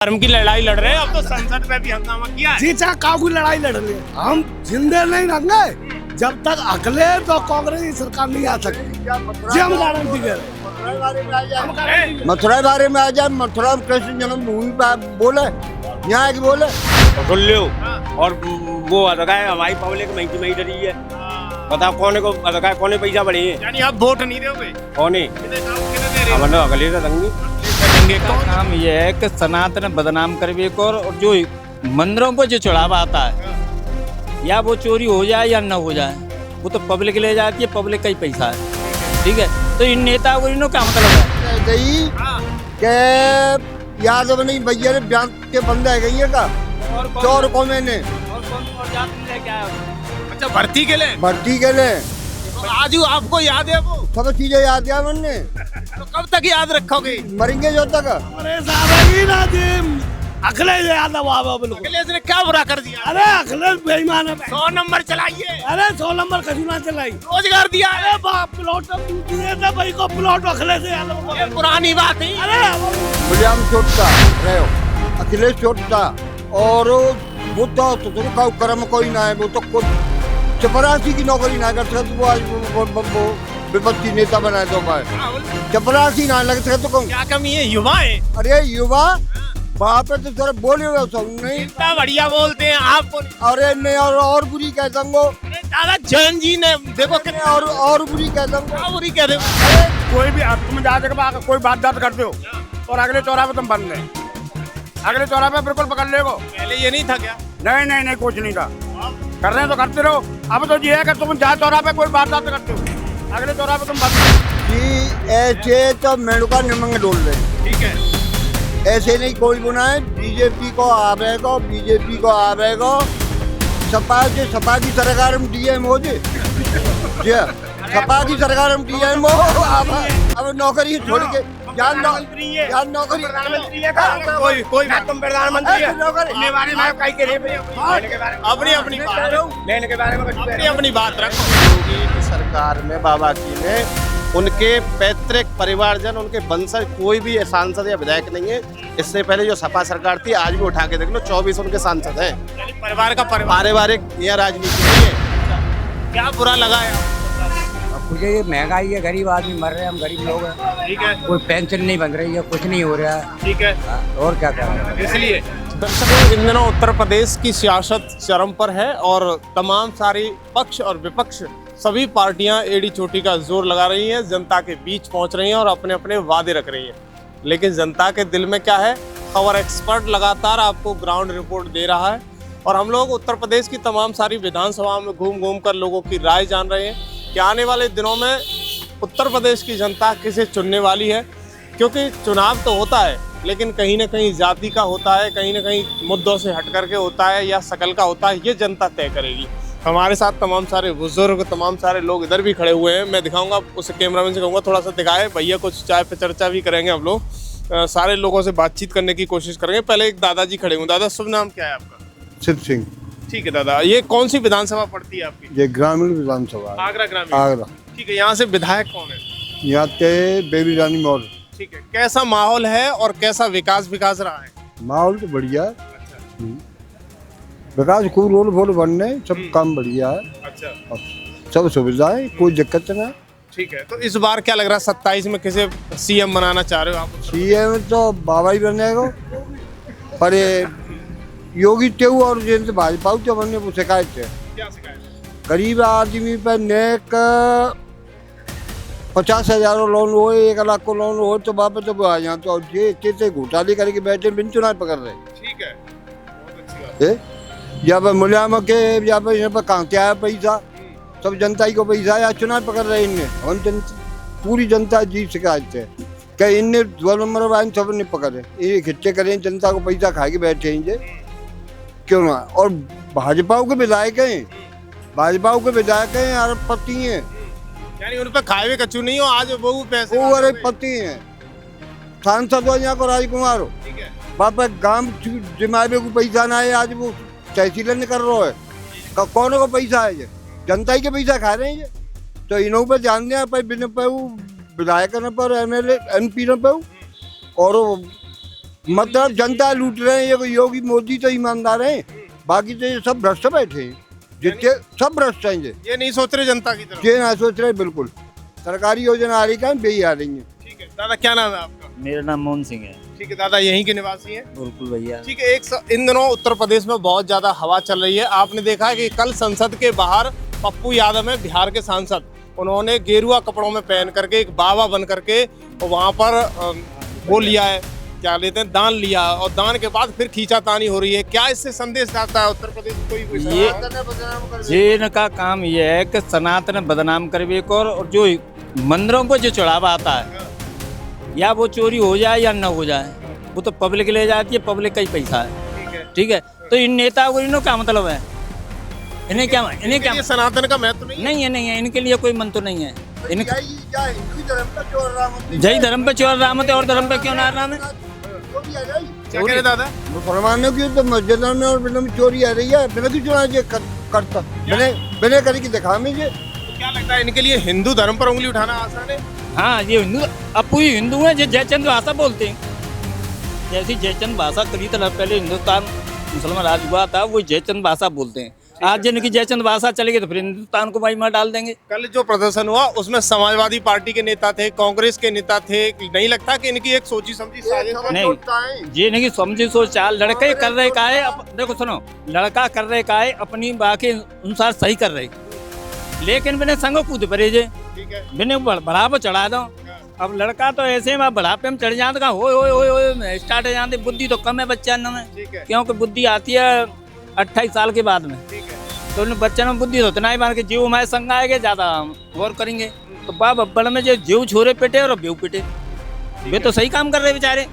धर्म की लड़ाई लड़ रहे हैं। अब तो संसद में भी हंगामा किया है। जी चाहे काहू की लड़ाई लड़ रहे हैं, हम जिंदे नहीं रहेंगे जब तक अगले तो कांग्रेस की सरकार नहीं आ सकती। जी हम गारंटी दे रहे हैं। मथुरा बारे में आ जाए, मथुरा में कृष्ण जन्मभूमि पर बोले, यहाँ की बोले सुन लो। और वो है हमारी पब्लिक महंगी डरी है। बताओ कौन पैसा बढ़े हैं? यानी आप वोट नहीं दोगे? कौन अगले दंगे का काम ये है कि सनातन बदनाम करवे को, और जो मंदिरों पर जो चढ़ावा आता है या वो चोरी हो जाए या न हो जाए, वो तो पब्लिक ले जाती है, पब्लिक का ही पैसा है। ठीक है, तो इन नेताओं को इन्हों क्या मतलब है गई के यादव नहीं भैया ने बयान के बंदा है गई का चोर को मैंने अच्छा भर्ती के लिए आज आपको याद है वो सब चीजें याद है मैंने। तो कब तक याद रखोगे? मरेंगे जो तक। अरे साहब ही ना जी अखिलेश यादव आवा बिल्कुल। अखिलेश ने क्या बुरा कर दिया? अरे अखिलेश बेईमान है। 100 नंबर चलाइए। अरे 100 नंबर खजूना चलाई, रोजगार दिया है। अरे बाप प्लॉट दिए थे भाई को, प्लॉट अखिलेश यादव को। ये पुरानी बात है। अरे मुलायम छोटता रहे हो, अखिलेश छोटता और वो तो का कर्म कोई ना है। वो तो चपरासी की नौकरी ना कर सकते, वो आज वो विपत्ति नेता बनाए तो चपरासी ना लग सकते। तो कहूँ क्या कमी है? युवा है। अरे युवा वहाँ पे तो सर बोले नहीं, इतना बढ़िया बोलते हैं आपको। अरे नहीं और बुरी कह दूंगो। दादा जैन जी ने देखो कितने और बुरी कह दूंगो। क्या बुरी कह दे। कोई भी तुम जा कोई बात करते हो और अगले चौराहे पे तुम बंद है, अगले चौराहे पे बिल्कुल पकड़ लेगो। पहले ये नहीं था क्या? नहीं कुछ नहीं था। कर रहे हैं तो करते रहो। अब तो ये है कि तुम जहाँ चौराहे पे कोई बात करते हो, अगले चौराहे पे तुम बंद जी ऐसे तो मेनू का निमंग डोल रहे। ठीक है, ऐसे नहीं कोई बनाए। बीजेपी को आवेगो, बीजेपी को आवेगो। सपा की सरकार में डीएम हो जी, सपा की सरकार में डीएम हो। अब नौकरी छोड़ के प्रधानमंत्री है। कोई तुम प्रधानमंत्री है। अपनी बात रखो। योगी की सरकार में बाबा की में उनके पैतृक परिवारजन, उनके वंशज कोई भी सांसद या विधायक नहीं है। इससे पहले जो सपा सरकार थी, आज भी उठा के देख लो, 24 उनके सांसद हैं। परिवार का पारिवारिक या राजनीति नहीं है। क्या बुरा लगा है? मुझे ये महंगाई है, गरीब आदमी मर रहे हैं, हम गरीब लोग हैं। ठीक है, कोई पेंशन नहीं बन रही है, कुछ नहीं हो रहा है। ठीक है, और क्या कर रहे हैं? इसलिए दर्शकों, इन दिनों उत्तर प्रदेश की सियासत चरम पर है और तमाम सारी पक्ष और विपक्ष सभी पार्टियां एड़ी चोटी का जोर लगा रही हैं, जनता के बीच पहुंच रही हैं और अपने अपने वादे रख रही हैं। लेकिन जनता के दिल में क्या है? खबर एक्सपर्ट लगातार आपको ग्राउंड रिपोर्ट दे रहा है और हम लोग उत्तर प्रदेश की तमाम सारी विधानसभा में घूम कर लोगों की राय जान रहे हैं कि आने वाले दिनों में उत्तर प्रदेश की जनता किसे चुनने वाली है। क्योंकि चुनाव तो होता है, लेकिन कहीं ना कहीं जाति का होता है, कहीं ना कहीं मुद्दों से हट करके होता है या शकल का होता है, ये जनता तय करेगी। हमारे साथ तमाम सारे बुजुर्ग, तमाम सारे लोग इधर भी खड़े हुए हैं। मैं दिखाऊंगा, उस कैमरामैन से कहूँगा थोड़ा सा दिखाए। भैया कुछ चाय पे चर्चा भी करेंगे हम लोग, सारे लोगों से बातचीत करने की कोशिश करेंगे। पहले एक दादाजी खड़े हुए। दादा शुभ नाम क्या है आपका? सिद्ध सिंह। ठीक है दादा, ये कौन सी विधानसभा पड़ती है आपकी? ये ग्रामीण विधानसभा, आगरा ग्रामीण। आगरा। ठीक है, यहाँ से विधायक कौन है? यहाँ के बेबी रानी मॉल। ठीक है, कैसा माहौल है और कैसा विकास रहा है? माहौल तो बढ़िया है, विकास खूब रोड फोड बनने, सब काम बढ़िया है। अच्छा, सब सुविधाएं, कोई दिक्कत ना। ठीक है, तो इस बार क्या लग रहा है 27 में किसे सीएम बनाना चाह रहे हो आप? सीएम तो बाबा ही बनेगा, पर ये योगी टेऊ और जिनसे भाजपा तो बनने को शिकायत है। क्या शिकायत? गरीब आदमी पर नेक 50,000 लोन हो, 1 लाख को लोन हो तो वापस तो आ जाए तो ये घोटाले करके बैठे बिन चुनाव पकड़ रहे। ठीक है, बहुत अच्छी बात है। यहाँ पर मुलायम के यहाँ पर कहाँ क्या है पैसा, सब जनता ही को पैसा है, चुनाव पकड़ रहे इनने। हम जनता, पूरी जनता जी शिकायत है क्या इनने 2 नंबर वाइन सब ने पकड़े, ये खिच्चे करें, जनता को पैसा खा के बैठे हैं क्यों ना। और भाजपा के विधायक हैं, अरबपति हैं, यानी उन पर खाए हुए कच्चू नहीं हो, आज वो पैसे वो अरबपति हैं। सांसद हो यहाँ को राजकुमार हो, ठीक है, बापा गांव दिमाग को पैसा ना है, आज वो तहसील ने कर रहा है। कौन को पैसा है? ये जनता ही के पैसा खा रहे हैं ये। तो इन्हों पर ध्यान दें, पर बिन पे विधायक न पर, एमएलए MP न पे, और मतलब जनता लूट रहे हैं। ये योगी मोदी तो ईमानदार हैं, बाकी तो ये सब भ्रष्ट बैठे हैं, जितने सब भ्रष्ट हैं। ये नहीं सोच रहे जनता की तरफ। ये ना सोच रहे, बिल्कुल सरकारी योजना आ रही है, बेही आ रही है। ठीक है दादा, क्या नाम है आपका? मेरा नाम मोहन सिंह है। ठीक है दादा, यहीं के निवासी हैं? बिल्कुल भैया। ठीक है, इन दिनों उत्तर प्रदेश में बहुत ज्यादा हवा चल रही है। आपने देखा है कि कल संसद के बाहर पप्पू यादव है, बिहार के सांसद, उन्होंने गेरुआ कपड़ों में पहन करके एक बाबा बन करके वहां पर वो लिया है, क्या लेते हैं, दान लिया, और दान के बाद फिर खींचातानी हो रही है। क्या इससे संदेश जाता है उत्तर प्रदेश कोई? ये इनका काम ये है कि सनातन बदनाम करवे को, और जो मंदिरों पर जो चढ़ावा आता है या वो चोरी हो जाए या न हो जाए, वो तो पब्लिक ले जाती है, पब्लिक का ही पैसा है। ठीक है, तो इन नेताओं को इन्हों क्या मतलब है? इन्हें क्या सनातन का महत्व नहीं है, इनके लिए कोई मन तो नहीं है। जय धर्म पे चोर राम है, और धर्म पे क्यों ना राम है? क्या कह रहे दादा? मुसलमानों की तो मस्जिद में और बिना में चोरी आ रही है, बिना की चुनाव करता, बिना करके दिखा मुझे। तो क्या लगता है इनके लिए हिंदू धर्म पर उंगली उठाना आसान है? हाँ, ये हिंदू अपू ही हिंदू है, जो जयचंद भाषा बोलते हैं। जैसी जयचंद भाषा कई तरह पहले हिंदुस्तान मुसलमान राज हुआ था, वो जयचंद भाषा बोलते हैं। आज जिनकी जयचंद भाषा चलेगी तो फिर हिंदुस्तान को मार डाल देंगे। कल जो प्रदर्शन हुआ उसमें समाजवादी पार्टी के नेता थे, कांग्रेस के नेता थे, नहीं लगता कि इनकी एक सोची समझी साजिश? नहीं, ये नहीं समझी सोच चाल, लड़के कर रहे का है। देखो सुनो, लड़का कर रहे का है अपनी बात के अनुसार सही कर रहे, लेकिन मैंने संग कूद परे जे, मैंने बढ़ावा चढ़ा दो। अब लड़का तो ऐसे में बढ़ापे में चढ़ जाता, हो स्टार्ट हो जाते। बुद्धि तो कम है बच्चा में, क्योंकि बुद्धि आती है 28 साल के बाद में। तो उन बच्चों में बुद्धि होता नहीं, मान के जीव हमारे संग आएंगे, ज्यादा गौर करेंगे। तो बाप अब्बड़ में जो जीव छोरे पेटे और बेव पेटे, वे तो सही काम कर रहे बेचारे,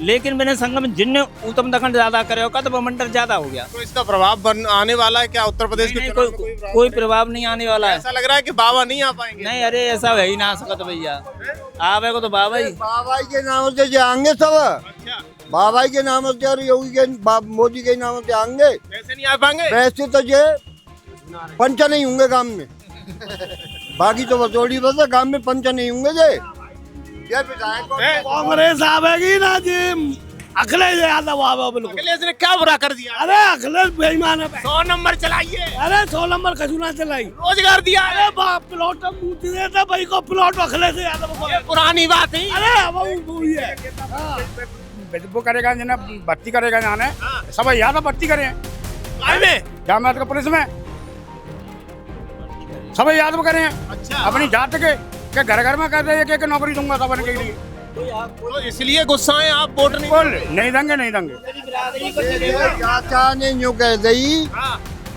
लेकिन मैंने संग में जिनने उत्तम दखन ज्यादा करे होगा तो मंडर ज्यादा हो गया। तो इसका प्रभाव आने वाला है क्या उत्तर प्रदेश के? कोई प्रभाव नहीं आने वाला है। ऐसा लग रहा है कि बाबा नहीं आ पाएंगे। नहीं, अरे ऐसा है ही ना सकत भैया, आवे को तो बाबा ही के नाम से जाएंगे सब। अच्छा, बाबा के नाम से और योगी के मोदी के नाम से आएंगे। वैसे नहीं आ पाएंगे? वैसे तो ये पंचा नहीं होंगे गांव में, बाकी तो बसोड़ी बस गांव में पंचा नहीं होंगे। ये कांग्रेस आवेगी ना जी, अखिलेश यादव आवे। बिल्कुल, अखिलेश ने क्या बुरा कर दिया? अरे अखिलेश बेईमान है। 100 नंबर चलाइए। अरे 100 नंबर खजूना चलाई, रोजगार दिया। अरे बाप प्लॉट देता भाई को, प्लॉट अखिलेश यादव को। ये पुरानी बात है। अरे वो ही है, वो करेगा जना भर्ती करेगा जाने सब यादव भर्ती करें जामत का पुलिस में, सब यादव करें। अच्छा, अपनी जात के घर घर में कर रहे हैं कि नौकरी दूंगा सब के लिए, तो इसलिए गुस्सा है आप वोट नहीं देंगे नहीं देंगे। चाचा ने यूँ कह दी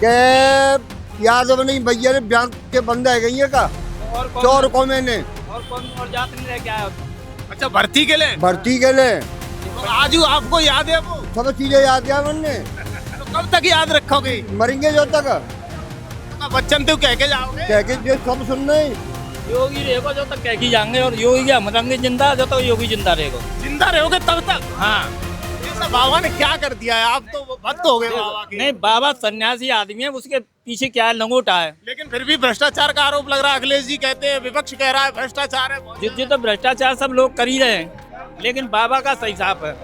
कि यादव नहीं भैया ने ब्याह के बंदा है गई है का चोर को मैंने, और कौन और जात नहीं रह के आया। अच्छा, भर्ती के लिए? भर्ती के लिए तो आज आपको याद है वो सब चीजें याद है मैंने। तो कब तक याद रखोगे? मरेंगे जो तक बच्चन तो कह के जाओगे? कह के जो सब सुन रहे योगी रहेगा जो तक कह के जाएंगे, और योगी हम रहेंगे जिंदा जो तक योगी जिंदा रहेगा। जिंदा रहोगे तब तक? हाँ, बाबा ने क्या कर दिया है? आप तो भक्त हो गए बाबा के। नहीं, बाबा सन्यासी आदमी है, उसके पीछे क्या है, लंगोटा है। लेकिन फिर भी भ्रष्टाचार का आरोप लग रहा है। अखिलेश जी कहते हैं, विपक्ष कह रहा है भ्रष्टाचार है। जिस तो भ्रष्टाचार सब लोग कर ही रहे हैं, लेकिन बाबा का सही साफ है।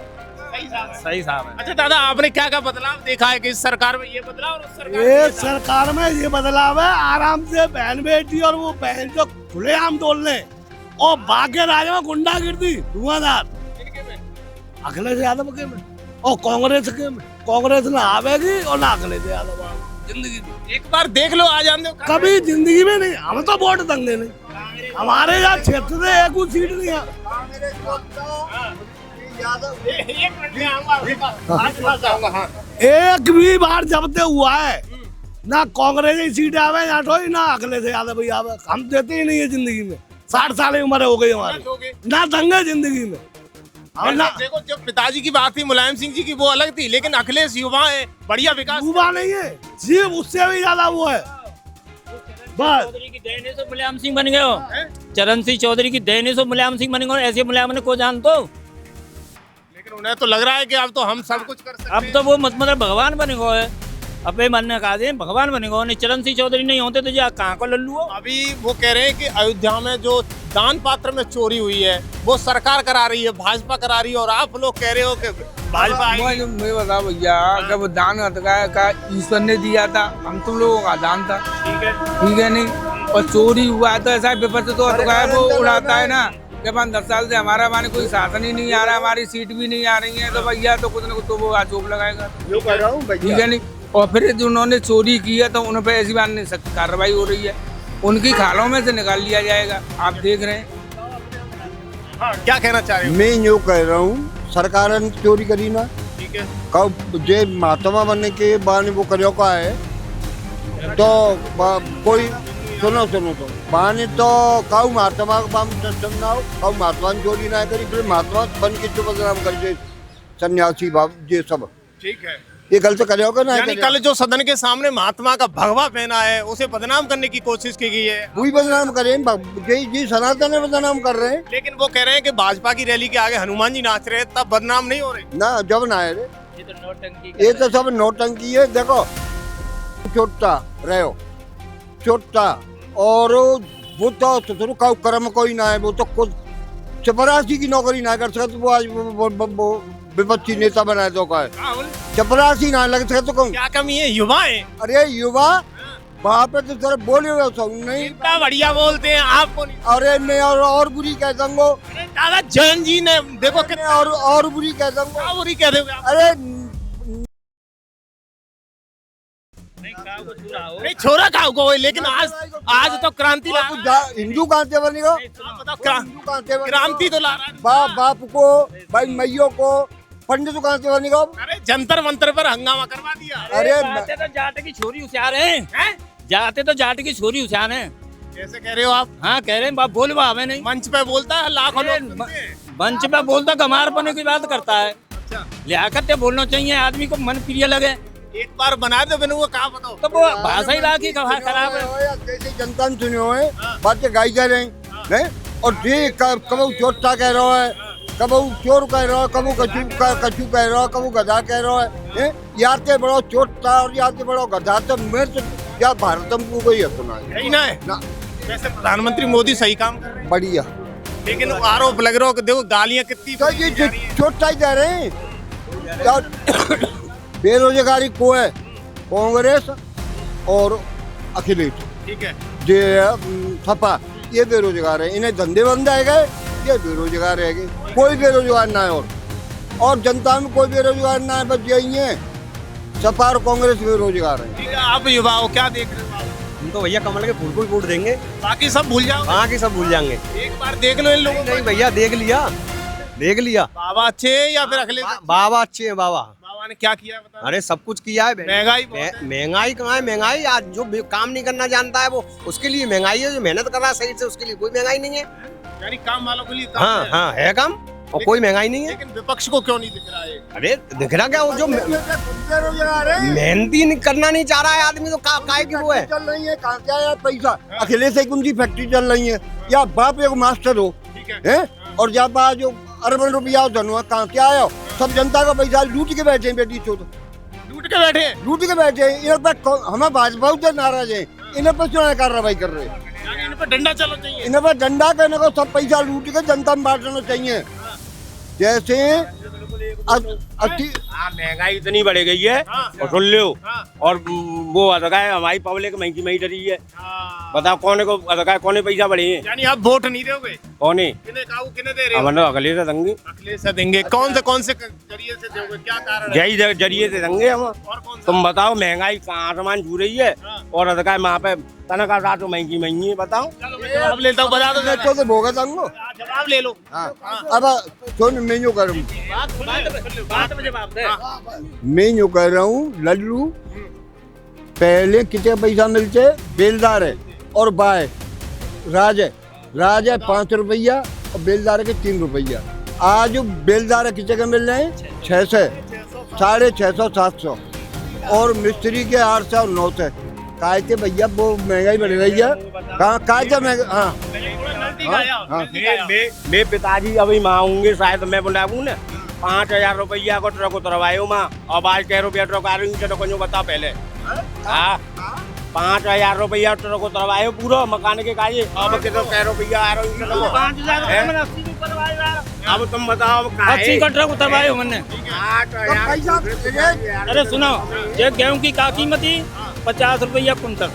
सही साफ है। अच्छा दादा, आपने क्या क्या बदलाव देखा है कि इस सरकार में ये बदलाव और उस सरकार ये सरकार में ये बदलाव है? आराम से बहन बेटी और वो बहन जो खुलेआम डोल ले, और बाके राजा में गुंडागिर्दी धुआंधार अखिलेश यादव के में और कांग्रेस के में। कांग्रेस ना आवेगी और ना अखिलेश यादव आवेगी जिंदगी में। एक बार देख लो, आ जाने दो। कभी जिंदगी में नहीं, हम तो वोट देंगे नहीं। हमारे यहाँ क्षेत्र से एक सीट नहीं है। एक भी बार जब तक हुआ है ना कांग्रेस की सीट आवे ना ठोई ना अखिलेश यादव ही आवे, हम देते ही नहीं है जिंदगी में। 60 साल की उम्र हो गई हमारी, ना दंगे जिंदगी में। देखो, जब पिताजी की बात थी मुलायम सिंह जी की, वो अलग थी, लेकिन अखिलेश युवा है, बढ़िया विकास। युवा नहीं है, सिर्फ उससे भी ज्यादा वो है। बस चौधरी की देने से मुलायम सिंह बन गए हो, चरण सिंह चौधरी की देने से मुलायम सिंह बन गए। ऐसे मुलायम ने को जान तो, लेकिन उन्हें तो लग रहा है कि अब तो हम सब कुछ कर सकते हैं। अब तो वो मतलब भगवान बने गए। अपने मन ने कहा भगवान बने गए। चरण सिंह चौधरी नहीं होते तो जा कहाँ को लल्लू हो। अभी वो कह रहे हैं कि अयोध्या में जो दान पात्र में चोरी हुई है वो सरकार करा रही है, भाजपा करा रही है, और आप लोग कह रहे हो कि भाजपा आएगी। मुझे बताओ भैया, जब दान का ईश्वर ने दिया था, हम तुम लोगों का दान था, ठीक है नहीं, और चोरी हुआ तो ऐसा विपक्ष तो वो उड़ाता है ना कि 10 साल से हमारा माने कोई शासन ही नहीं आ रहा, हमारी सीट भी नहीं आ रही है, तो भैया तो कुछ न कुछ तो वो आरोप लगाएगा, जो कह रहा हूँ ठीक है नहीं। और फिर जिन्होंने चोरी की है तो उन पर ऐसी बात नहीं, सख्त कार्रवाई हो रही है, उनकी खालों में से निकाल लिया जाएगा, आप देख रहे हैं। हाँ, क्या कहना चाह रहे हो? मैं जो कह रहा हूँ सरकार ने चोरी करी ना, ठीक है, कब जे महात्मा बनने के बाद वो करो का है तो कोई सुनो तो बाने तो काऊ महात्मा बाम ना हो, काऊ महात्मा चोरी ना करी, फिर महात्मा बन के जो बदनाम कर सन्यासी बाब ये सब, ठीक है। ये गलत करेगा ना। यानी कल जो सदन के सामने महात्मा का भगवा पहना है उसे बदनाम करने की कोशिश की गई है। वही बदनाम करे, जी सनातन है बदनाम कर रहे हैं लेकिन वो कह रहे हैं कि भाजपा की रैली के आगे हनुमान जी नाच रहे हैं, तब बदनाम नहीं हो रहे ना, जब ना है रे ये तो सब नौटंकी है। देखो छोटा रहो छोटा, और वो तो कर्म कोई ना है, वो तो खुद चपरासी की नौकरी ना कर सकते, वो आज वो विपक्षी नेता बनाए तो का है, चपरासी ना लग सकते तो कहूँ क्या कमी है? युवा है। अरे युवा वहाँ पे तो सर बोले हुए सब नहीं, इतना बढ़िया बोलते हैं आपको नहीं। अरे मैं और बुरी कह दूंगा दादा जैन जी ने देखो कितने और बुरी कह दूंगा, बुरी कह दोगे आप? अरे नहीं छोरा खाओ को, लेकिन आज तो क्रांति ला हिंदू कहाँ से बनेगा, बताओ, हिंदू कहाँ से बनेगा? क्रांति तो ला रहा है। बाप को भाई मैयों को पंडित कहाँ से बनेगा? अरे जंतर मंतर पर हंगामा करवा दिया। अरे जाते तो जाट की छोरी होशियार है, जाते तो जाट की छोरी होशियार है। कैसे कह रहे हो आप? हाँ कह रहे हैं, बाप बोल बा हमें नहीं, मंच पे बोलता है, लाखों लोग सुनते हैं। मंच पे बोलता गमार पने की बात करता है। लियाकत बोलना चाहिए, आदमी को मन प्रिय लगे। एक बार बना दो बिनु वो कहाँ बताओ, तो वो भाषा ही राखी खराब है। जैसे जनता ने सुने हुए बातें गाई जा रही हैं, और ये कबू चोटा कह रहा है, कबू चोर कह रहा है, कबू कछू कह रहा है, कबू गधा कह रहा है, याते बड़ो चोटा और याते बड़ो गधा, तो मैं तो या भारतम को कोई है सुना यही ना है ना। वैसे प्रधानमंत्री मोदी सही काम कर रहे हैं, बढ़िया, लेकिन आरोप लग रहा हो कि देखो गालियां कितनी तो ये जा रही हैं। छोटा ही जा रहे हैं। बेरोजगारी को है कांग्रेस और अखिलेश, ठीक है, ये सपा, ये बेरोजगार है, इन्हें धंधे बंद आए गए, ये बेरोजगार रह गए, कोई बेरोजगार ना है, और जनता में कोई बेरोजगार ना है, बस यही है, सपा और कांग्रेस बेरोजगार है। ठीक है। आप युवा हो, क्या देख रहे हो आप? हम तो भैया कमल के फूल को ही वोट देंगे, बाकी सब भूल जाओ, वहाँ की सब भूल जाएंगे। एक बार देख लो इन लोगों को। नहीं भैया देख लिया। बाबा अच्छे हैं या फिर अखिलेश? बाबा अच्छे हैं बाबा। बाबा ने क्या किया बता? अरे सब कुछ किया है। महंगाई बहुत है। महंगाई कहाँ है? महंगाई आज जो काम नहीं करना जानता है वो उसके लिए महंगाई है, जो मेहनत कर रहा है सही से उसके लिए कोई महंगाई नहीं है। यानी काम वालों के लिए काम हाँ है। हाँ है काम, और कोई महंगाई नहीं है। लेकिन विपक्ष को क्यों नहीं दिख रहा है? अरे दिख रहा क्या, वो जो बेरोजगार है, मेहनती करना नहीं चाह रहा है आदमी, तो काय की वो है। चल रही है, कहाँ से आया पैसा? अखिलेश एक उनकी फैक्ट्री चल रही है, या बाप एक मास्टर हो, ठीक है, हैं, और जब बात जो अरबन रुपया धनुआ कहाँ से आया हो? सब जनता का पैसा लूट के बैठे हैं, बेटी चोद लूट के बैठे हैं। लूट के बैठे हैं। इन पर हमें भाजपा से नाराज है, इन पर चुनाव कार्रवाई कर रहे हैं, यानी इन पर डंडा चलना चाहिए। इन पर डंडा करने को सब पैसा लूट के जनता में बांटना चाहिए। जैसे महंगाई इतनी बढ़ गई है, हाँ। और सुन लो, हाँ। और वो अदका है हमारी पब्लिक महंगी डरी है। हाँ। बताओ कौन को अदका है, कौन पैसा बढ़े हैं? यानी आप वोट नहीं दोगे? कौन है? किन्हें दे रहे हो? मतलब अगले से देंगे, अखिलेश से देंगे। कौन से जरिए से दोगे? क्या कारण है? यही जरिए से देंगे हम। और कौन सा? तुम बताओ, महंगाई कहाँ आसमान छू रही है, हाँ। और अदका है वहाँ पे तनखा रात महंगी है। बताओ चलो मैं जवाब लेता हूँ, बता दो मैं तो भोगा दूंगा। जवाब ले लो। हाँ, अब सुन, मैं जो कर बात में जवाब दे। मैं जो कह रहा हूँ, लल्लू पहले कितने पैसा मिलते? बेलदार है और बाय राज है 5 रुपया, और बेलदार के 3 रुपया। आज बेलदार कितने के मिल रहे हैं? 600, 650, 700, और मिस्त्री के 800 और 900। काय के भैया वो महंगाई बढ़ रही है, कहाँ काय से महंगा? हाँ, मैं पिताजी अभी मांगूंगे, शायद मैं बुलाऊँ ना 5,000 रुपया को ट्रक उतरवायो माँ, और आज 1 रुपया ट्रक आ रही है, तो बता पहले। हाँ 5,000 रुपया ट्रक उतरवाए पूरा मकान के काजे। अब कितना कह रुपया आ रहा है 5,000 अब तुम बताओ काहे 80 का ट्रक उतरवाए मैंने। 8,000 अरे सुनो, ये गेहूं की का कीमत थी 50 रुपया कुंटल,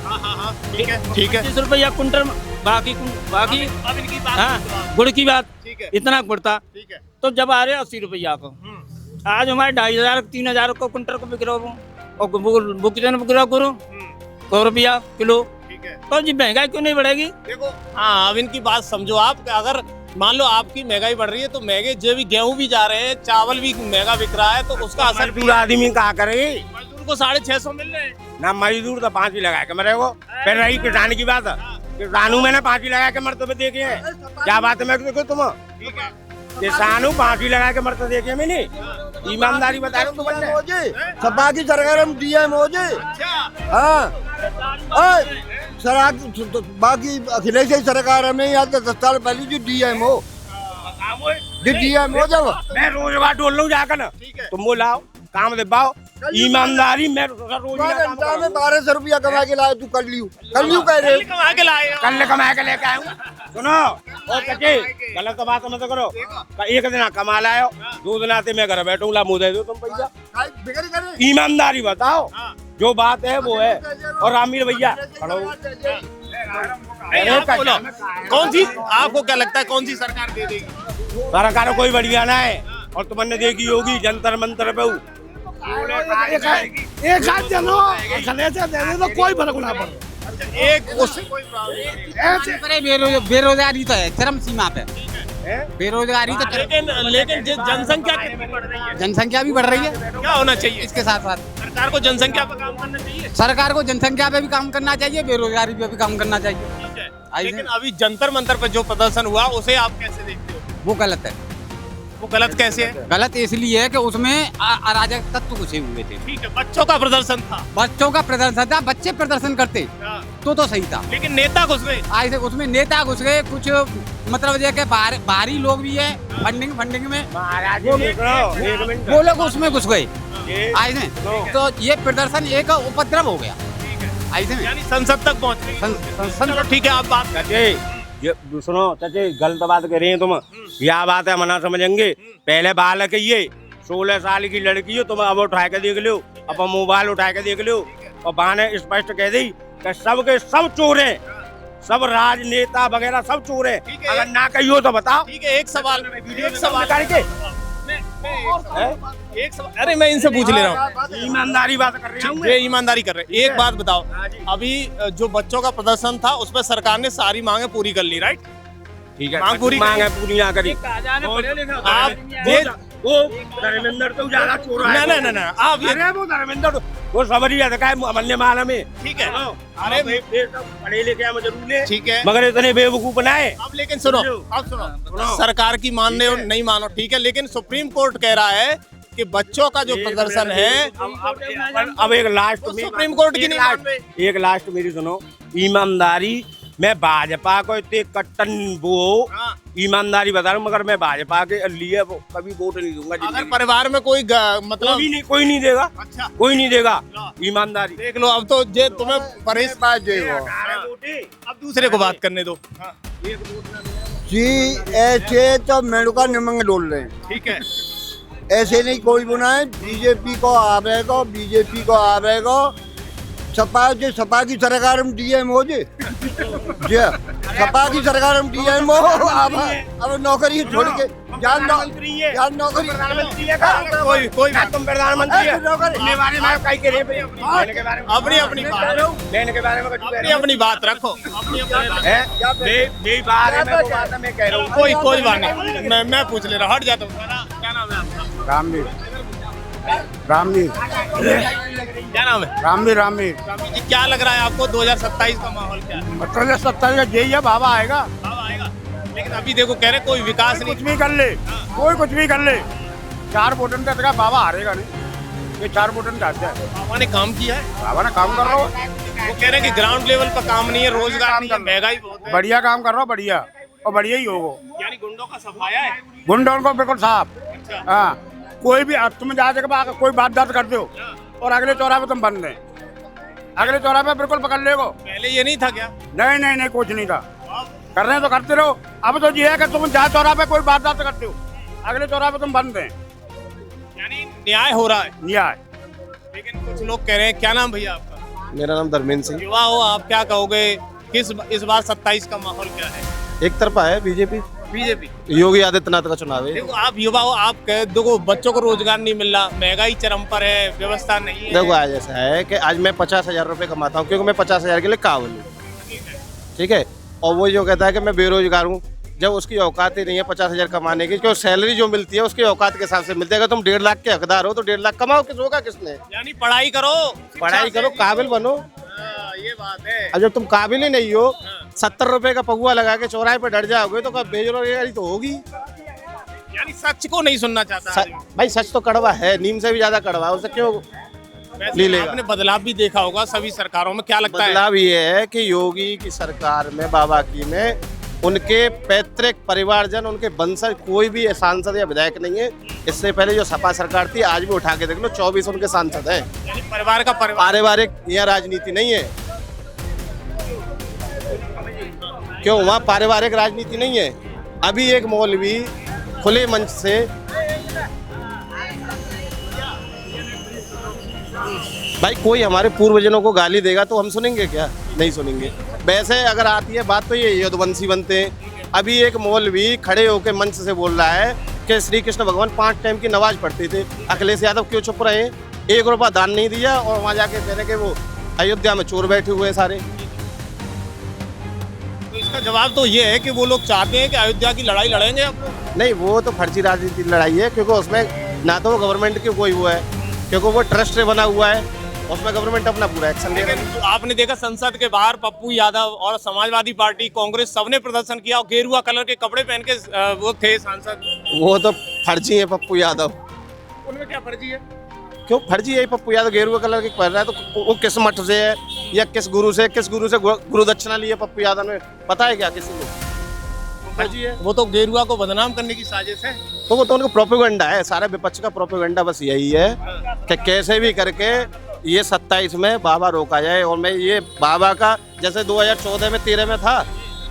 ठीक है, ठीक है। 25 रुपया कुंटल। बाकी अब इनकी बात हाँ, गुड़ की बात, ठीक है, इतना गुड़ था। ठीक है। तो जब आ रहे 80 रुपया को, आज हमारे 2,500 3,000 को कुंटल को बिक रहा हूँ, और वो कितने बिक रहा करो 100 रुपया किलो। ठीक है। तो जी महंगाई क्यों नहीं बढ़ेगी? देखो, हाँ, अब इनकी बात समझो आप। अगर मान लो आपकी महंगाई बढ़ रही है तो महंगे जो भी गेहूं भी जा रहे हैं, चावल भी महंगा बिक रहा है, तो उसका असर भी पूरा आदमी कहा करे। मजदूर को 650 मिल रहे हैं ना मजदूर तो 5 ही लगा के मरे को। फिर रही किसान की बात, किसानों मैंने 5 ही लगा के मरते देखे हैं। क्या बात है मैं देखो तुम किसानों 5 ही लगा के मरते देखे मैंने। ईमानदारी बता रहा हूँ सपा की सरकार में दिया मोजे। हाँ बाकी अखिलेश की सरकार में या 10 साल पहले जो डीएम हो जब मैं रोजगार ढूंढ लूँ जाकर ना, तुम वो लाओ काम दे पाओ। ईमानदारी में रोज 1200 रुपया कमा के लाए, तू कर लियो कह रहे कमा के लाए। कल कमा के लेके आऊँ। सुनो और कचे गलत बात मत करो। एक दिन कमा लाओ, 2 दिन आते मैं घर बैठूँ ला मुँह दे दो तुम पैसा। ईमानदारी बताओ, जो बात है वो है। और आमिर भैया कौन सी आपको क्या लगता है कौन सी सरकार दे देगी? सरकार कोई बढ़िया ना है, और तुमने देखी होगी जंतर मंतर पे एक हाथ जनो अखिलेश दे दे तो कोई फर्क ना पड़े। एक उससे कोई बेरोजगारी तो है चरम सीमा पे। बेरोजगारी तो लेकिन जनसंख्या कितनी बढ़ रही है? जनसंख्या भी बढ़ रही है। क्या होना चाहिए? इसके साथ साथ सरकार को जनसंख्या पर काम करना चाहिए। सरकार को जनसंख्या पे भी काम करना चाहिए, बेरोजगारी पे भी काम करना चाहिए। ठीक है। लेकिन अभी जंतर मंतर पर जो प्रदर्शन हुआ उसे आप कैसे देखते हो? वो गलत है। वो गलत कैसे है? गलत इसलिए है कि उसमें अराजक तत्व घुसे हुए थे। ठीक है, बच्चों का प्रदर्शन था। बच्चों का प्रदर्शन था, बच्चे प्रदर्शन करते तो सही था। लेकिन नेता घुस गए। ऐसे उसमें नेता घुस गए, कुछ मतलब ये कि बाहरी लोग भी है फंडिंग में, वो लोग उसमें घुस गए ऐसे। तो ये प्रदर्शन एक उपद्रव हो गया ऐसे में, यानी संसद तक पहुंच गई। ठीक है, आप बात ये सुनो चाचे, गलत बात कर रही हैं तुम। यह बात है मना समझेंगे। पहले बालक ये 16 साल की लड़की हो, तुम अब उठा के देख लो, अब मोबाइल उठा के देख लो, और बहाने स्पष्ट कह दी कि सब के सब चोर हैं, सब राजनेता वगैरह सब चोर हैं। अगर ना कहियो तो बताओ। ठीक है, एक सवाल करके अरे मैं इनसे पूछ ले रहा हूँ। ईमानदारी बात कर रहे हैं, ये ईमानदारी कर रहे हैं। एक बात बताओ, अभी जो बच्चों का प्रदर्शन था उस पर सरकार ने सारी मांगे पूरी कर ली, राइट? ठीक है, मांग पूरी पूरी ना करी। आप वो धर्मेंद्र तो ज्यादा चोर है। ना आप अरे वो धर्मेंद्र वो समझ ही आता है अमल्य माला में। ठीक है, अरे पढ़े लिखे हम जरूर है, ठीक है, मगर इतने बेवकूफ बनाए। अब लेकिन सुनो सरकार की मान लो नहीं मानो, ठीक है, लेकिन सुप्रीम कोर्ट कह रहा है कि बच्चों का जो प्रदर्शन है अब एक लास्ट सुप्रीम कोर्ट की नहीं मान रहे। एक लास्ट मेरी सुनो, ईमानदारी मैं भाजपा को इतने कट्टन वो ईमानदारी बता रहा हूँ, मगर मैं भाजपा के लिए कभी वोट नहीं दूंगा। अगर परिवार में कोई मतलब कोई नहीं देगा। अच्छा, कोई नहीं देगा। ईमानदारी देख लो, अब तो जे तुम्हें परेश अब दूसरे को बात करने दो। जी ऐसे तो मेनू का निमंग डोल रहे हैं। ठीक है, ऐसे नहीं कोई बनाए। बीजेपी को आवेगा, बीजेपी को आवेगा। सपा की सरकार में डीएम हो जे सपा की सरकार में डीएम हो। अब नौकरी छोड़ के जान नौकरी कोई तुम प्रधानमंत्री अपनी बात रखो। कोई बात नहीं, मैं पूछ ले रहा, हट जाता हूँ। क्या नाम है आपका? रामवीर क्या नाम है? रामवीर जी, क्या लग रहा है आपको 2027 का माहौल क्या है? 2027 का यही है, बाबा आएगा। लेकिन अभी देखो कह रहे कोई विकास नहीं, कुछ भी कर ले, कोई कुछ भी कर ले, 4 वोटन का बाबा हारेगा नहीं। ये 4 वोटन चाहते हैं। बाबा ने काम किया है, बाबा ने काम कर रहा हो। वो कह रहे हैं कि ग्राउंड लेवल पर काम नहीं है, रोजगार नहीं है, महंगाई बहुत है। बढ़िया काम कर रहा हो, बढ़िया और बढ़िया ही होगा। यानी गुंडों का सफाया है। गुंडों को बिल्कुल साफ। हाँ, कोई भी तुम जा कोई बात दर्ज करते हो और अगले चौराहे पे तुम बंद है। अगले चौराहे पे बिल्कुल पकड़ लेगो। पहले ये नहीं था क्या? नहीं नहीं नहीं, कुछ नहीं था। कर रहे हैं तो करते रहो। अब तो ये है कि तुम जहाँ चौराहे पे कोई वारदात करते हो, अगले चौराहे पे तुम बंद हैं। यानी न्याय हो रहा है। न्याय। लेकिन कुछ लोग कह रहे हैं, क्या नाम भैया आपका? मेरा नाम धर्मेंद्र सिंह। युवा हो आप, क्या कहोगे किस इस बार 27 का माहौल क्या है? एक तरफा है बीजेपी, योगी आदित्यनाथ का चुनाव है। देखो आप युवा हो, आप देखो बच्चों को रोजगार नहीं मिल रहा, महंगाई चरम पर है, व्यवस्था नहीं है। देखो आज ऐसा है कि आज मैं 50,000 रुपए कमाता हूँ, क्योंकि मैं 50,000 के लिए काबिल हूँ, ठीक है। और वो जो कहता है कि मैं बेरोजगार हूँ, जब उसकी औकात ही नहीं है 50,000 कमाने की, क्योंकि सैलरी जो मिलती है उसकी औकात के हिसाब से मिलती है। अगर तुम 1.5 लाख के हकदार हो तो 1.5 लाख कमाओ, किस होगा किसने? यानी पढ़ाई करो, पढ़ाई करो, काबिल बनो। ये बात है। अब जब तुम काबिल ही नहीं हो, 70 रुपए का पगुआ लगा के चौराहे पे डर जाओगे तो कब बेरोजगारी तो होगी। यानी सच को नहीं सुनना चाहता आदमी। भाई सच तो कड़वा है, नीम से भी ज्यादा कड़वा है, उसे क्यों ले लेगा? आपने बदलाव भी देखा होगा सभी सरकारों में, क्या लगता है? बदलाव ये है कि योगी की सरकार में, बाबा की में, उनके पैतृक परिवारजन, उनके वंशज कोई भी सांसद या विधायक नहीं है। इससे पहले जो सपा सरकार थी, आज भी उठा के देख लो, 24 उनके सांसद हैं। यानी परिवार का परिवार, पारिवारिक यह राजनीति नहीं है। क्यों? वहाँ पारिवारिक राजनीति नहीं है। अभी एक मौलवी खुले मंच से भाई कोई हमारे पूर्वजनों को गाली देगा तो हम सुनेंगे क्या? नहीं सुनेंगे। वैसे अगर आती है बात तो ये यदुवंशी बनते हैं। अभी एक मौलवी खड़े होकर मंच से बोल रहा है कि श्री कृष्ण भगवान 5 टाइम की नमाज पढ़ते थे। अखिलेश यादव क्यों चुप रहे? 1 रुपया दान नहीं दिया और वहाँ जाके कह रहे कि वो अयोध्या में चोर बैठे हुए हैं सारे। तो इसका जवाब तो ये है कि वो लोग चाहते हैं कि अयोध्या की लड़ाई लड़ेंगे आप लोग। नहीं, वो तो फर्जी राजनीति लड़ाई है, क्योंकि उसमें ना तो वो गवर्नमेंट की कोई वो है, क्योंकि वो ट्रस्ट से बना हुआ है, उसमें गवर्नमेंट अपना पूरा एक्शन ले रही है। लेकिन आपने देखा संसद के बाहर पप्पू यादव और समाजवादी पार्टी, कांग्रेस, सबने प्रदर्शन किया और गेरुआ कलर के कपड़े पहन के वो थे सांसद। वो तो फर्जी है पप्पू यादव। उनमें क्या फर्जी है? क्यों फर्जी है? पप्पू यादव गेरुआ कलर के पहन रहा है तो वो किस मठ से है या किस गुरु से गुरु दक्षिणा ली है पप्पू यादव ने? पता है क्या किसी को? फर्जी है। वो तो गेरुआ को बदनाम करने की साजिश है। तो वो तो उनका प्रोपेगेंडा है, सारे विपक्ष का प्रोपेगेंडा बस यही है कि कैसे भी करके ये 27 में बाबा रोका जाए। और मैं ये बाबा का, जैसे 2014 में 13 में था,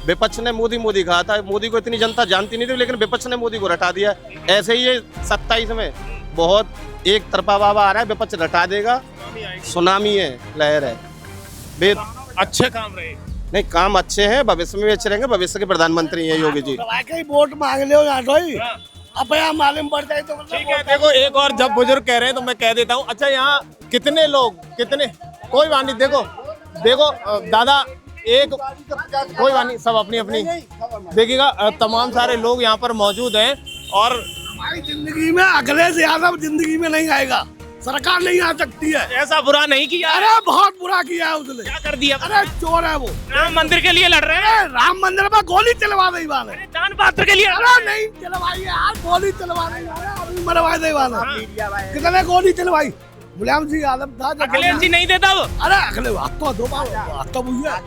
विपक्ष ने मोदी कहा था, मोदी को इतनी जनता जानती नहीं थी, लेकिन विपक्ष ने मोदी को रटा दिया। ऐसे ही ये 27 में बहुत एक तरफा बाबा आ रहा है, विपक्ष रटा देगा। सुनामी है, लहर है। अच्छे काम रहे, नहीं काम अच्छे हैं, भविष्य में भी अच्छे रहेंगे। भविष्य के प्रधानमंत्री हैं योगी जी। वोट मांग ले अब यहाँ मालूम पड़ता है तो ठीक है। देखो एक और जब बुजुर्ग कह रहे हैं तो मैं कह देता हूँ। अच्छा यहाँ कितने लोग, कितने, कोई बात नहीं, देखो दादा, एक कोई बात नहीं, सब अपनी अपनी देखिएगा। तमाम सारे लोग यहाँ पर मौजूद हैं और हमारी जिंदगी में अगले से ज्यादा जिंदगी में नहीं आएगा, सरकार नहीं आ सकती है। ऐसा बुरा नहीं किया। अरे बहुत बुरा किया है उसने। क्या कर दिया? अरे चोर है वो। राम मंदिर के लिए लड़ रहे हैं। राम मंदिर में गोली चलवा दे वाले, दान पात्र के लिए। अरे नहीं चलवाई यार, गोली चलवा दे वाले, मरवा दे वाला। कितने गोली चलवाई? मुलायम सिंह यादव था। अखिलेश जी नहीं देता वो। अरे अखिलेश तो दो बार।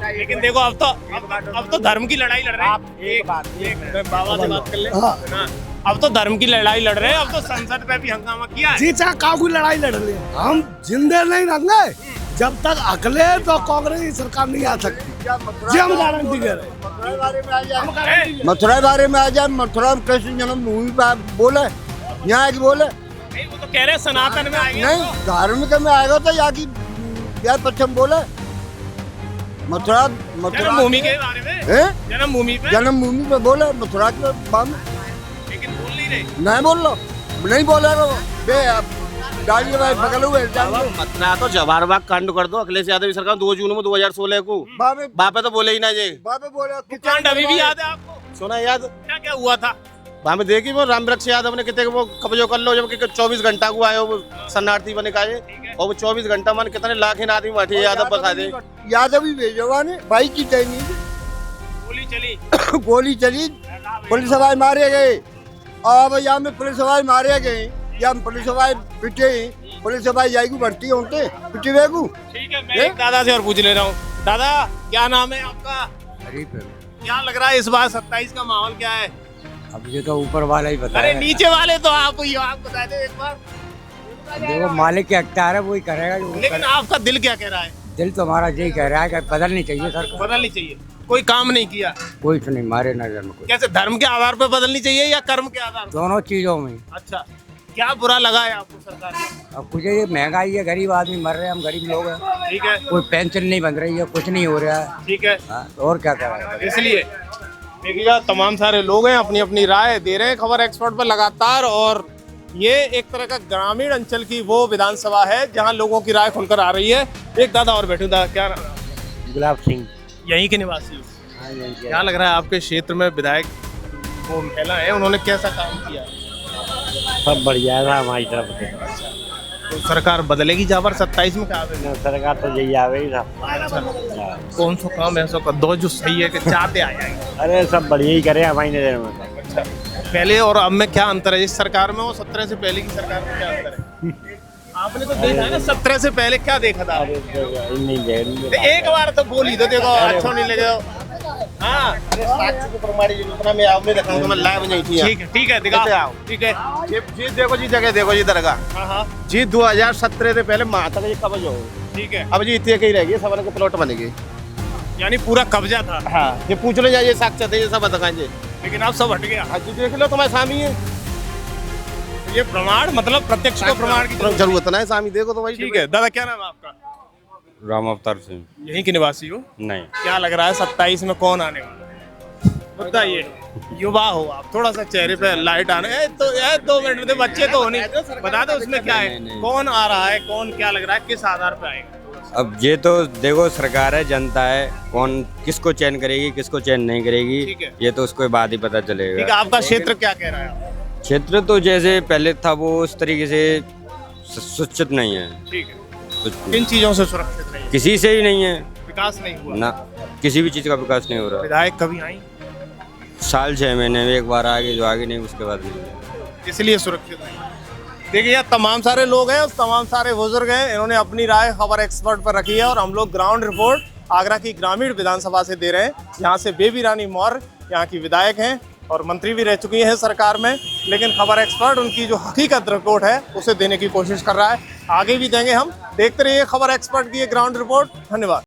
लेकिन देखो अब तो धर्म की लड़ाई लड़ रहे हैं। बाबा से बात कर ले। अब तो धर्म की लड़ाई लड़ रहे हैं। अब तो संसद पे भी हंगामा किया है। जी चाहे काऊ की लड़ाई लड़ ले, हम जिंदे नहीं रहेंगे जब तक अखिलेश और कांग्रेस की सरकार नहीं आ सकती। जी हम गारंटी दे रहे हैं। मथुरा बारे में आ जाए, मथुरा में कृष्ण जन्मभूमि बोले, यहाँ की बोले नहीं, वो तो कह रहे हैं सनातन में आएंगे। नहीं, धार्मिक में आएगा तो यहाँ की पश्चिम बोले। मथुरा जन्मभूमि के बारे में, जन्मभूमि पे बोले, मथुरा के बारे, लेकिन बोल नहीं रहे। नहीं बोल लो, नहीं बोले बगल हुए। मथुरा तो जवाहरबाग कांड कर दो। अखिलेश यादव की सरकार 2 जून में 2016 को बापे तो बोले ही ना जी। कांड अभी भी याद है आपको? सुना याद? क्या क्या हुआ था? वहाँ में देखी वो रामवृक्ष यादव ने कितने वो कब्जो कर लो, जबकि 24 घंटा को आए वो शरणार्थी बने का, और वो 24 घंटा मान कितने लाखीन आदमी बैठे यादव बता दे। यादव ही भेजवा ने भाई की नहीं, गोली चली, पुलिस हवाई मारे गए। अब यहाँ में पुलिस हवाई मारे गए, या पुलिस हवाई पिटे, पुलिस हवाई जाएगी भर्ती होते पिटे वेगू। ठीक है, मैं एक दादा से और पूछ ले रहा हूँ। दादा क्या नाम है आपका? क्या लग रहा है इस बार 27 का माहौल क्या है? अब ये तो ऊपर वाला ही बताया। अरे नीचे वाले तो आप बता दो एक बार। देखो मालिक के अख्तियार है, वही करेगा जो लेकिन आपका दिल क्या कह रहा है? दिल तो हमारा यही कह रहा है कि बदलनी चाहिए सरकार। बदलनी चाहिए। कोई काम नहीं किया, कोई तो नहीं, हमारे नजर में कोई। कैसे धर्म के आधार पर बदलनी चाहिए या कर्म के आधार पर? दोनों चीजों में। अच्छा, क्या बुरा लगा है आपको सरकार में? अब कुछ ये महंगाई है, गरीब आदमी मर रहे हैं, हम गरीब लोग हैं। ठीक है, कोई पेंशन नहीं बन रही है, कुछ नहीं हो रहा है। ठीक है, हाँ, तो और क्या कर रहा है? इसलिए देखिएगा तमाम सारे लोग हैं अपनी अपनी राय दे रहे हैं खबर एक्सपर्ट पर लगातार। और ये एक तरह का ग्रामीण अंचल की वो विधानसभा है जहां लोगों की राय खुलकर आ रही है। एक दादा और बैठे, दादा क्या नाम? गुलाब सिंह। यहीं के निवासी हो? क्या लग रहा है आपके क्षेत्र में विधायक वो महिला है, उन्होंने कैसा काम किया? सब बढ़िया है हमारी तरफ से। तो सरकार बदलेगी जहाँ पर 27 में क्या सरकार तो यही आ गई था। कौन सा काम ऐसा कर दो जो सही है कि चाहते आ जाएंगे? अरे सब बढ़िया ही करे हमारी नजर में। अच्छा, पहले और अब में क्या अंतर है? इस सरकार में और 17 से पहले की सरकार में क्या अंतर है? आपने तो देखा है ना, 17 से पहले क्या देखा था? एक बार तो बोली तो देखो, अच्छा नहीं लगे। हाँ, मैं आपने देखा मैं लाइव नहीं थी। ठीक है दिखाओ। ठीक है जी देखो जी, जगह देखो जी दरगाह। हाँ जी 2017 से पहले माता का ये कब्ज हो। ठीक है, अब जी इतने कहीं रहेगी, सब के प्लॉट बनेगी। यानी पूरा कब्जा था। हाँ, ये पूछ लो जाइए साक्षात ये सब बताएंगे। लेकिन अब सब हट गया। हाँ जी देख लो, तुम्हारे स्वामी है ये प्रमाण, मतलब प्रत्यक्ष को प्रमाण की जरूरत ना है, स्वामी देखो तो भाई। ठीक है दादा, क्या नाम है आपका? राम अवतार सिंह। यहीं के निवासी हो? नहीं। क्या लग रहा है 27 में कौन आने वाला है? बताइए, युवा हो आप, थोड़ा सा चेहरे पे लाइट आने। तो 2 मिनट में बच्चे तो हो नहीं, बता दो उसमें क्या है? कौन आ रहा है, कौन क्या लग रहा है, किस आधार पे आएगा? अब ये तो देखो, सरकार है, जनता है, कौन किसको चयन करेगी, किसको चयन नहीं करेगी, ठीक है। ये तो उसके बाद ही पता ठीक चलेगा। है, आपका क्षेत्र क्या कह रहा है? क्षेत्र तो जैसे पहले था वो उस तरीके से सुरक्षित नहीं है। ठीक है, किन चीजों से सुरक्षित नहीं है? किसी से ही नहीं है विकास नहीं हुआ ना, किसी भी चीज का विकास नहीं हो रहा। विधायक कभी आई? साल 6 महीने में एक बार आगे, जो आगे नहीं उसके बाद नहीं। इसलिए सुरक्षित नहीं। देखिए यहाँ तमाम सारे लोग हैं, उस तमाम सारे बुजुर्ग हैं, इन्होंने अपनी राय खबर एक्सपर्ट पर रखी है। और हम लोग ग्राउंड रिपोर्ट आगरा की ग्रामीण विधानसभा से दे रहे हैं। यहाँ से बेबी रानी मौर्य यहाँ की विधायक हैं और मंत्री भी रह चुकी हैं सरकार में। लेकिन खबर एक्सपर्ट उनकी जो हकीकत रिपोर्ट है उसे देने की कोशिश कर रहा है, आगे भी देंगे हम। देखते रहिए खबर एक्सपर्ट की ये ग्राउंड रिपोर्ट। धन्यवाद।